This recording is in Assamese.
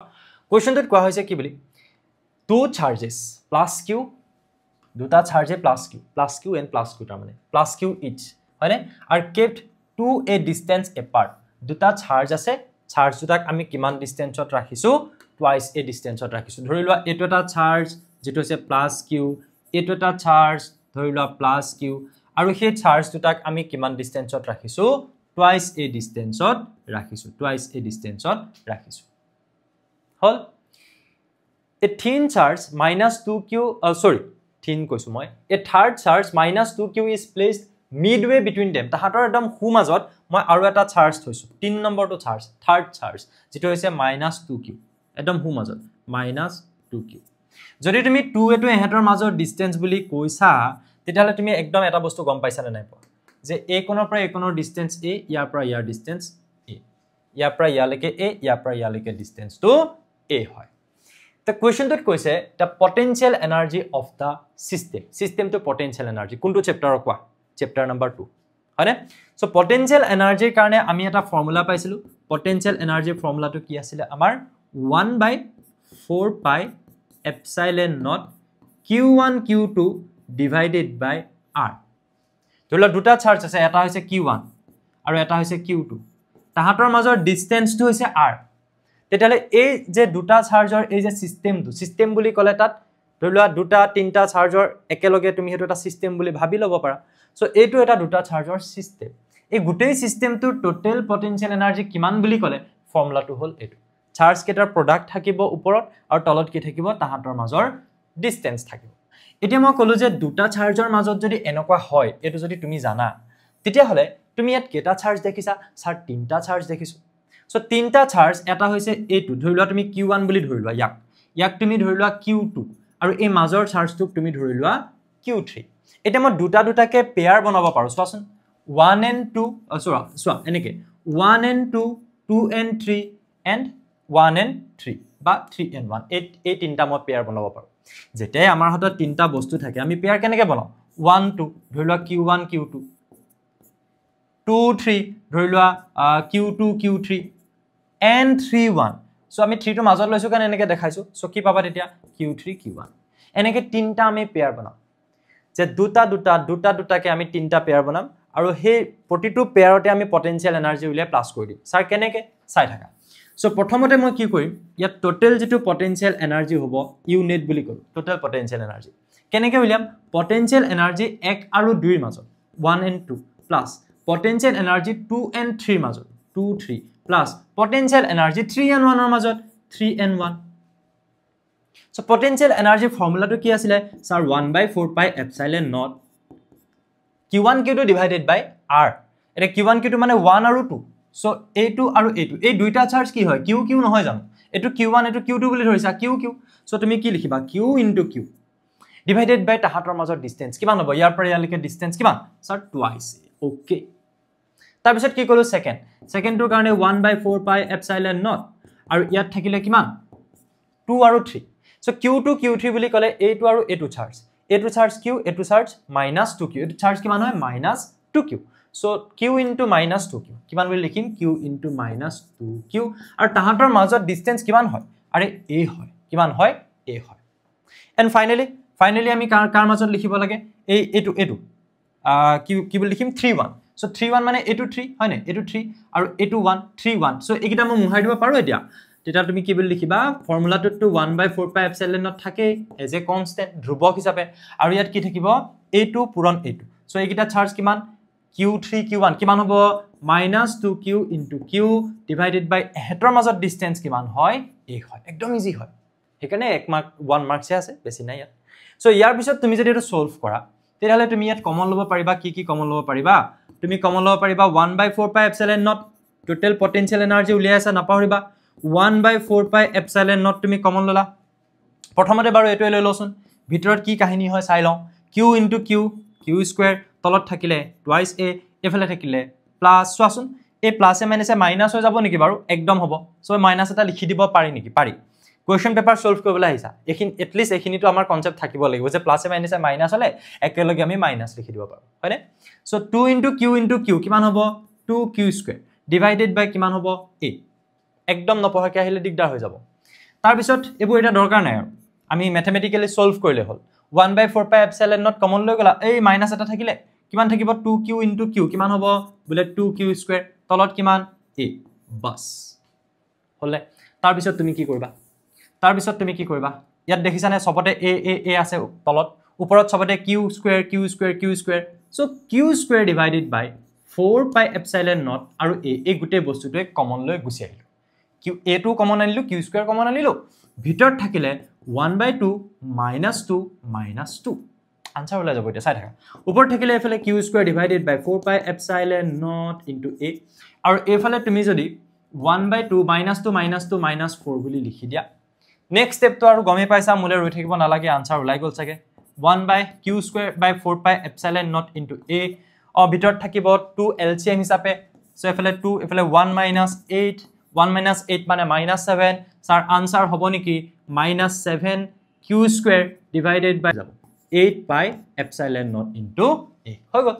কোৱেশ্চনটোত কোৱা হৈছে কি বুলি two charges plus q দুটা চাৰ্জে plus q and plus q তাৰমানে plus q each হয়নে are kept to a distance apart দুটা চাৰ্জ আছে চাৰ্জ দুটাক আমি কিমান ডিসটেন্সত ৰাখিছো twice a ডিসটেন্সত ৰাখিছো ধৰি লোৱা এটো এটা চাৰ্জ যেটো হৈছে plus q এটো এটা চাৰ্জ ধৰি লোৱা plus q আৰু সেই চাৰ্জ দুটাক আমি কিমান ডিসটেন্সত ৰাখিছো twice a ডিসটেন্সত ৰাখিছো হল a thin charge minus 2q thin কৈছো মই a third charge minus 2q is placed midway between them তাহাতৰ একদম হুমাজত মই আৰু এটা চাৰ্জ থৈছো 3 নম্বৰটো চাৰ্জ থাৰ্ড চাৰ্জ যেটো হৈছে -2q একদম হুমাজত -2q যদি তুমি 2 এটো এহেতৰ মাজৰ ডিসটেন্স বুলি কৈছা তেতিয়ালে তুমি একদম এটা বস্তু গম পাইছা নে নাই পোৱা যে a কোণৰ পৰা a কোণৰ ডিসটেন্স a ইয়াৰ পৰা ইয়াৰ ডিসটেন্স a ইয়াৰ পৰা ইয়ালৈকে a ইয়াৰ পৰা ইয়ালৈকে ডিসটেন্স টো a হয় The question that কৈছে the potential energy of the system to potential energy কোনটো চেপ্টাৰৰ কোৱা চেপ্টাৰ নম্বৰ 2 হয়নে সো potential energy কাৰণে আমি এটা ফৰ্মুলা পাইছিলো potential energy ফৰ্মুলাটো কি আছিল আমাৰ 1/4 pi epsilon naught q1 q2 divided by r ধৰিলা দুটা চাৰ্জ আছে এটা হৈছে q1 আৰু এটা হৈছে q2 তাহাতৰ মাজৰ ডিসটেন্সটো হৈছে r তেতিয়ালে এই যে দুটা চাৰ্জৰ এই যে সিস্টেম বুলি কলে তাত ধৰিলোৱা দুটা তিনটা চাৰ্জৰ একেলগে তুমি হেতু এটা সিস্টেম বুলি ভাবি লব পাৰা সো এইটো এটা দুটা চাৰ্জৰ সিস্টেম এই গুটেই সিস্টেমটোৰ টোটাল পটেনশিয়াল এনাৰ্জি কিমান বুলি কলে ফৰ্মুলাটো হল এটো চাৰ্জ কেটাৰ প্ৰডাক্ট থাকিব ওপৰত আৰু তলত কি থাকিব তাহাতৰ মাজৰ ডিসটেন্স থাকিব এতিয়া মই কলো যে দুটা চাৰ্জৰ মাজত যদি এনেকুৱা হয় এটো যদি তুমি জানা তেতিয়া হলে তুমি ইয়াত কেটা চাৰ্জ দেখিছা স্যাৰ তিনটা চাৰ্জ দেখিছো সো তিনটা চাৰ্জ এটা হৈছে a2 ধৰিলোৱা তুমি q1 বুলি ধৰিলোৱা ইয়াক তুমি ধৰিলোৱা q2 আৰু এই মাজৰ চাৰ্জটোক তুমি ধৰিলোৱা q3 এটা মই দুটাকে পেয়াৰ বনাব পাৰো চোৱাচোন 1 and 2 চোৱা এনেকে 1 and 2 2 and 3 and 1 and 3 বা 3 and 1 এই তিনটা মই পেয়াৰ বনাব পাৰো যেতে আমাৰ হাতত তিনটা বস্তু থাকে আমি পেয়াৰ কেনেকে বনাও 1 2 ধৰিলোৱা q1 q2 2 3 ধৰিলোৱা q2 q3 and 3 1 so আমি 3 টো মাজত লৈছো কানে এনেকে দেখাইছো সো কি পাবা তেতিয়া q3 q1 এনেকে তিনটা আমি পেয়াৰ বনাম যে দুটাকে আমি তিনটা পেয়াৰ বনাম আৰু হে প্ৰতিটো পেয়াৰতে আমি পটেনশিয়াল এনাৰ্জি উলিয়াই প্লাস কৰি দিম স্যাৰ কেনেকে চাই থাকা সো প্ৰথমতে মই কি কৰিম ইয়াত টোটাল যেটো পটেনশিয়াল এনাৰ্জি হ'ব ইউনিট বুলি কৰো টোটাল পটেনশিয়াল এনাৰ্জি কেনেকে উলিয়াম পটেনশিয়াল এনাৰ্জি 1 আৰু 2 ৰ মাজত 1 and 2 plus potential energy 2 and 3 ৰ মাজত 2 3 plus potential energy 3 and 1 or মাজত 3 and 1 so potential energy formula to কি আছিল sir 1/4 pi epsilon naught q1 q2 divided by r এটা q1 q2 মানে 1 আৰু 2 so a2 আৰু a2 এই দুইটা চাৰ্জ কি হয় q q নহয় জানো এটো q1 এটো q2 বুলি ধৰিছা q q so তুমি কি লিখিবা q into q divided by তাহাতৰ মাজৰ ডিসটেন্স কিমান হ'ব ইয়াৰ পৰা ইয়ালৈকে ডিসটেন্স কিমান sir twice okay তাৰ পিছত কি কলো সেকেন্ডৰ কাৰণে 1/4 pi epsilon naught আৰু ইয়াত থাকিলে কিমান 2 আৰু 3 সো q2 q3 বুলি কলে a2 আৰু a2 charge q a2 charge -2q এটো চাৰ্জ কিমান হয় -2q so q into -2q কিমান বুলি লিখিম q into -2q আৰু তাহাতৰ মাজৰ ডিসটেন্স কিমান হয় আৰে a হয় কিমান হয় a হয় এন্ড ফাইনালি আমি কাৰ মাজত লিখিব লাগে এই এটো কি বুলি লিখিম 3 1 so 3 1 মানে a2 3 হয় না a2 3 আৰু a2 1 3 1 so এইকিটা মই মুহাই দিব পাৰো এতিয়া তেটা তুমি কি বুলি লিখিবা ফৰ্মুলাটো 1/4 pi epsilon naught থাকে এজ এ কনস্ট্যান্ট ধ্ৰুবক হিচাপে আৰু ইয়াত কি থাকিব a2 পূৰণ a2 so এইকিটা চাৰ্জ কিমান q3 q1 কিমান হ'ব -2q into q divided by হেতৰ মাজত ডিসটেন্স কিমান হয় a হয় একদম ইজি হয় হেকানে 1 মাৰ্কস আছে বেছি নাই ইয়াত so ইয়াৰ পিছত তুমি যদি এটো সলভ কৰা তেতিয়ালে তুমি ইয়াত কমন লব পাৰিবা কি কমন লব পাৰিবা তুমি কমন লব পাৰিবা 1/4 pi epsilon naught total potential energy উলিয়াই আছে নাপাহৰিবা 1/4 pi epsilon naught তুমি কমন ললা প্ৰথমতে বাৰু এটো লৈ লওঁচোন ভিতৰত কি কাহিনী হয় চাই লওঁ q into q স্কয়াৰ তলত থাকিলে twice a এফালে থাকিলে প্লাস চোৱাচোন এই প্লাস এ মাইনাস এ মাইনাস হৈ যাব নেকি বাৰু একদম হ'ব সো মাইনাস এটা লিখি দিব পাৰি নেকি পাৰি কোৱেশ্চন পেপাৰ সলভ কৰিবলৈ আহিছা এখিন এটলিষ্ট এখিনিটো আমাৰ কনসেপ্ট থাকিব লাগিব যে প্লাস এ মাইনাস হলে একেলগে আমি মাইনাস লিখি দিব পাৰো হয়নে সো 2 into q কিমান হ'ব 2q স্কয়াৰ ডিভাইডেড বাই কিমান হ'ব a একদম নপঢ়াকে আহিলে দিগদাৰ হৈ যাব তাৰ পিছত এবোৰ এটা দৰকাৰ নাই আৰু আমি ম্যাথমেটিক্যালি সলভ কৰিলে হল 1/4 পাই এপসাইলন নট কমন লৈ গলা এই মাইনাস এটা থাকিলে কিমান থাকিব 2q * q কিমান হ'ব বুলে 2q স্কয়াৰ তলত কিমান a বাস হলে তাৰ পিছত তুমি কি কৰিবা ইয়াত দেখিছানে সবতে a আছে তলত ওপৰত সবতে q square so q square divided by 4 pi epsilon not আৰু a এই গোটেই বস্তুটোৱে কমন লৈ গুছি আহিলো q a টো কমন আনিলো q স্কয়াৰ কমন আনিলো ভিতৰত থাকিলে 1/2 - 2 आंसर ওলাই যাব এটা চাই থাকা ওপৰত থাকিলে এফালে q square divided by 4 pi epsilon not into a আৰু এফালে তুমি যদি 1/2 - 2 - 4 বুলি লিখি দিয়া নেক্সট স্টেপ তো আৰু গমে পাইছা মুলে ৰৈ থাকিব নালাগে आंसर ওলাই গল চাগে 1/q square by 4 pi epsilon not into a ভিতৰত থাকিব 2 এলসিএম হিচাপে সো এফালে 2 এফালে 1 - 8 1 - 8 মানে -7 স্যার आंसर হ'ব নেকি -7 q square divided by 8 pi epsilon not into a হৈ গল